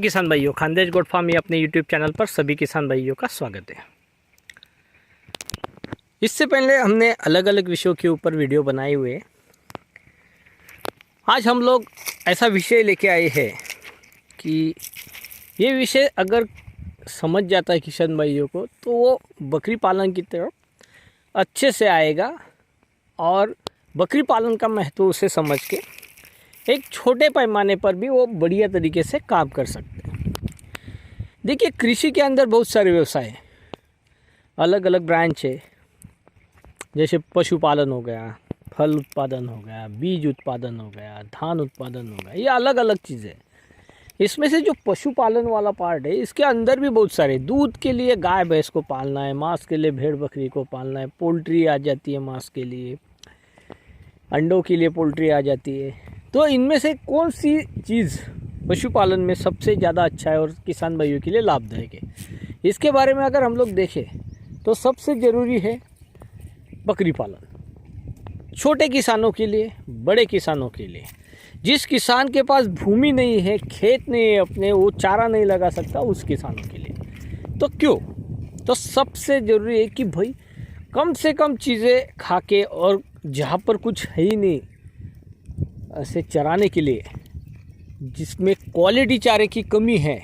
किसान भाइयों, Khandesh goat farm या अपने यूट्यूब चैनल पर सभी किसान भाइयों का स्वागत है। इससे पहले हमने अलग अलग विषयों के ऊपर वीडियो बनाए हुए। आज हम लोग ऐसा विषय लेके आए हैं कि ये विषय अगर समझ जाता है किसान भाइयों को तो वो बकरी पालन की तरफ अच्छे से आएगा और बकरी पालन का महत्व उसे समझ के एक छोटे पैमाने पर भी वो बढ़िया तरीके से काम कर सकते हैं। देखिए, कृषि के अंदर बहुत सारे व्यवसाय हैं, अलग अलग ब्रांच है। जैसे पशुपालन हो गया, फल उत्पादन हो गया, बीज उत्पादन हो गया, धान उत्पादन हो गया, ये अलग अलग चीज़ें। इसमें से जो पशुपालन वाला पार्ट है, इसके अंदर भी बहुत सारे, दूध के लिए गाय भैंस को पालना है, मांस के लिए भेड़ बकरी को पालना है, पोल्ट्री आ जाती है मांस के लिए, अंडों के लिए पोल्ट्री आ जाती है। तो इनमें से कौन सी चीज़ पशुपालन में सबसे ज़्यादा अच्छा है और किसान भाइयों के लिए लाभदायक है, इसके बारे में अगर हम लोग देखें तो सबसे ज़रूरी है बकरी पालन। छोटे किसानों के लिए, बड़े किसानों के लिए, जिस किसान के पास भूमि नहीं है, खेत नहीं है अपने, वो चारा नहीं लगा सकता, उस किसानों के लिए। तो क्यों? तो सबसे ज़रूरी है कि भाई कम से कम चीज़ें खा के, और जहाँ पर कुछ है ही नहीं ऐसे चराने के लिए, जिसमें क्वालिटी चारे की कमी है,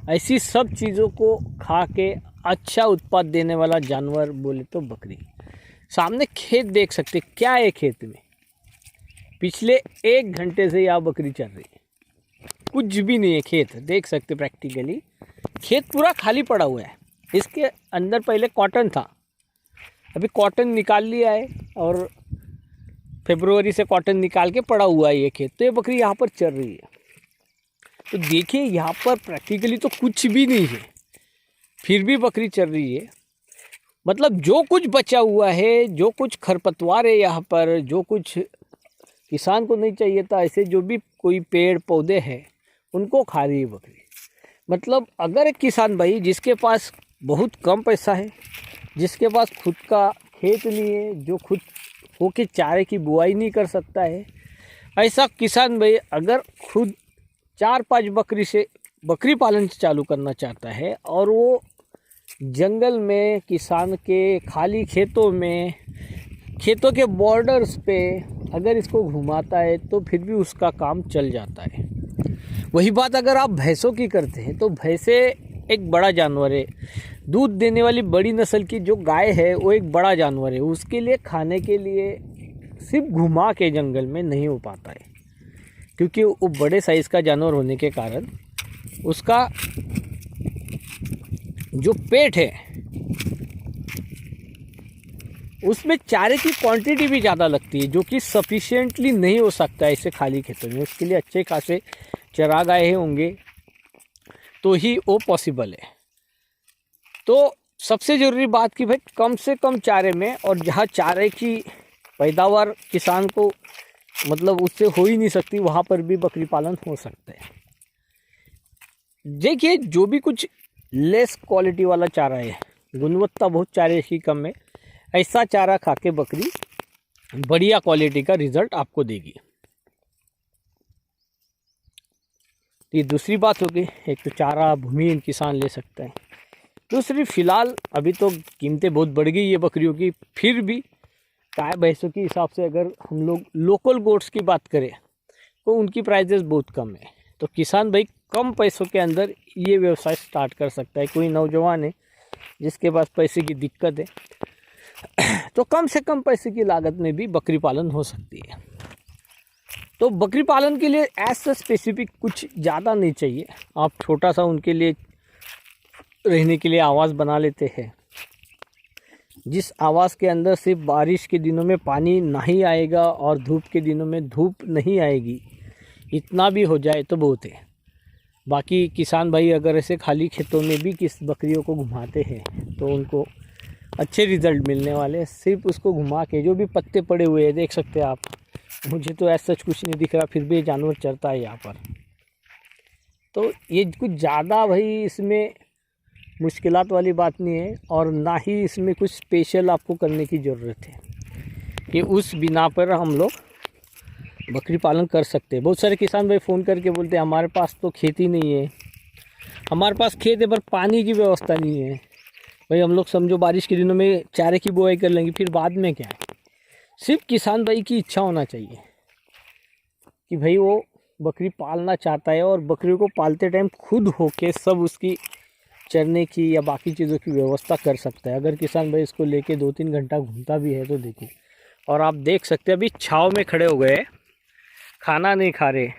ऐसी सब चीज़ों को खा के अच्छा उत्पाद देने वाला जानवर बोले तो बकरी। सामने खेत देख सकते क्या है, खेत में पिछले 1 घंटे से यहाँ बकरी चल रही है, कुछ भी नहीं है। खेत देख सकते, प्रैक्टिकली खेत पूरा खाली पड़ा हुआ है। इसके अंदर पहले कॉटन था, अभी कॉटन निकाल लिया है और फरवरी से कॉटन निकाल के पड़ा हुआ है ये खेत। तो ये बकरी यहाँ पर चल रही है। तो देखिए, यहाँ पर प्रैक्टिकली तो कुछ भी नहीं है, फिर भी बकरी चल रही है। मतलब जो कुछ बचा हुआ है, जो कुछ खरपतवार है यहाँ पर, जो कुछ किसान को नहीं चाहिए था, ऐसे जो भी कोई पेड़ पौधे हैं, उनको खा रही है बकरी। मतलब अगर एक किसान भाई जिसके पास बहुत कम पैसा है, जिसके पास खुद का खेत नहीं है, जो खुद होके चारे की बुआई नहीं कर सकता है, ऐसा किसान भाई अगर खुद 4-5 बकरी से बकरी पालन चालू करना चाहता है, और वो जंगल में, किसान के खाली खेतों में, खेतों के बॉर्डर्स पे अगर इसको घुमाता है तो फिर भी उसका काम चल जाता है। वही बात अगर आप भैंसों की करते हैं तो भैंसे एक बड़ा जानवर है, दूध देने वाली बड़ी नस्ल की जो गाय है वो एक बड़ा जानवर है। उसके लिए खाने के लिए सिर्फ घुमा के जंगल में नहीं हो पाता है, क्योंकि वो बड़े साइज़ का जानवर होने के कारण उसका जो पेट है उसमें चारे की क्वांटिटी भी ज़्यादा लगती है, जो कि सफिशिएंटली नहीं हो सकता है ऐसे खाली खेतों में। उसके लिए अच्छे खासे चरागाह होंगे तो ही वो पॉसिबल है। तो सबसे ज़रूरी बात कि भाई कम से कम चारे में, और जहाँ चारे की पैदावार किसान को मतलब उससे हो ही नहीं सकती, वहाँ पर भी बकरी पालन हो सकता है। देखिए, जो भी कुछ लेस क्वालिटी वाला चारा है, गुणवत्ता बहुत चारे की कम है, ऐसा चारा खा के बकरी बढ़िया क्वालिटी का रिजल्ट आपको देगी। ये दूसरी बात होगी। एक तो चारा भूमिहीन किसान ले सकता है। दूसरी, फ़िलहाल अभी तो कीमतें बहुत बढ़ गई है बकरियों की, फिर भी गाय भैंसों के हिसाब से अगर हम लोग लोकल गोट्स की बात करें तो उनकी प्राइसेस बहुत कम है। तो किसान भाई कम पैसों के अंदर ये व्यवसाय स्टार्ट कर सकता है। कोई नौजवान है जिसके पास पैसे की दिक्कत है तो कम से कम पैसे की लागत में भी बकरी पालन हो सकती है। तो बकरी पालन के लिए ऐसा स्पेसिफिक कुछ ज़्यादा नहीं चाहिए। आप छोटा सा उनके लिए रहने के लिए आवास बना लेते हैं, जिस आवास के अंदर सिर्फ बारिश के दिनों में पानी नहीं आएगा और धूप के दिनों में धूप नहीं आएगी, इतना भी हो जाए तो बहुत है। बाकी किसान भाई अगर ऐसे खाली खेतों में भी किस बकरियों को घुमाते हैं तो उनको अच्छे रिज़ल्ट मिलने वाले। सिर्फ उसको घुमा के, जो भी पत्ते पड़े हुए हैं देख सकते हैं आप, मुझे तो ऐसा कुछ नहीं दिख रहा, फिर भी जानवर चरता है यहाँ पर। तो ये कुछ ज़्यादा भाई इसमें मुश्किलात वाली बात नहीं है, और ना ही इसमें कुछ स्पेशल आपको करने की ज़रूरत है कि उस बिना पर हम लोग बकरी पालन कर सकते हैं। बहुत सारे किसान भाई फ़ोन करके बोलते हैं हमारे पास तो खेती नहीं है, हमारे पास खेत है पर पानी की व्यवस्था नहीं है। भाई हम लोग समझो बारिश के दिनों में चारे की बुआई कर लेंगे, फिर बाद में क्या है। सिर्फ किसान भाई की इच्छा होना चाहिए कि भाई वो बकरी पालना चाहता है और बकरी को पालते टाइम खुद होके सब उसकी चरने की या बाकी चीज़ों की व्यवस्था कर सकता है। अगर किसान भाई इसको लेके 2-3 घंटा घूमता भी है तो देखिए। और आप देख सकते हैं अभी छाँव में खड़े हो गए, खाना नहीं खा रहे,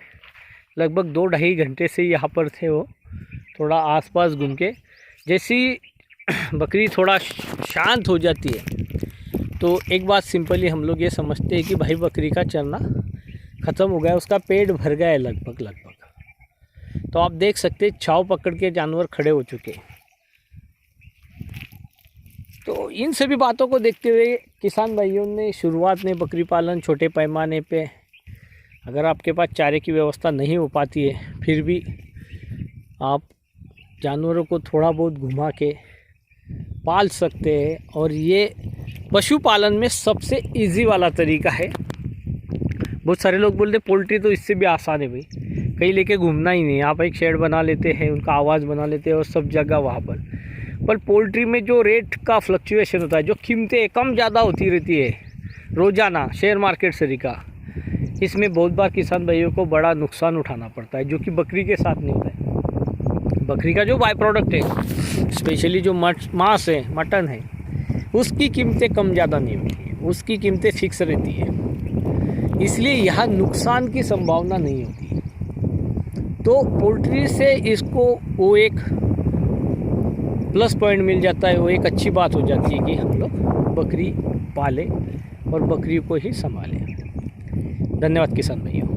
लगभग 2-2.5 घंटे से यहाँ पर थे वो। थोड़ा आसपास घूम के जैसी बकरी थोड़ा शांत हो जाती है तो एक बात सिंपली हम लोग ये समझते हैं कि भाई बकरी का चरना ख़त्म हो गया, उसका पेट भर गया है लगभग। तो आप देख सकते हैं छाव पकड़ के जानवर खड़े हो चुके हैं। तो इन सभी बातों को देखते हुए किसान भाइयों ने शुरुआत में बकरी पालन छोटे पैमाने पे, अगर आपके पास चारे की व्यवस्था नहीं हो पाती है फिर भी आप जानवरों को थोड़ा बहुत घुमा के पाल सकते हैं। और ये पशुपालन में सबसे इजी वाला तरीका है। बहुत सारे लोग बोलते पोल्ट्री तो इससे भी आसान है भाई, कहीं लेके घूमना ही नहीं, आप एक शेड बना लेते हैं, उनका आवाज़ बना लेते हैं और सब जगह वहाँ पर पोल्ट्री में जो रेट का फ्लक्चुएशन होता है, जो कीमतें कम ज़्यादा होती रहती है रोज़ाना शेयर मार्केट से रिका, इसमें बहुत बार किसान भाइयों को बड़ा नुकसान उठाना पड़ता है, जो कि बकरी के साथ नहीं होता है। बकरी का जो बाय प्रोडक्ट है, स्पेशली जो मांस है, मटन है, उसकी कीमतें कम ज़्यादा नहीं होती है, उसकी कीमतें फिक्स रहती है, इसलिए यहाँ नुकसान की संभावना नहीं होती। तो पोल्ट्री से इसको वो एक प्लस पॉइंट मिल जाता है, वो एक अच्छी बात हो जाती है कि हम लोग बकरी पालें और बकरी को ही संभालें। धन्यवाद किसान भाइयों।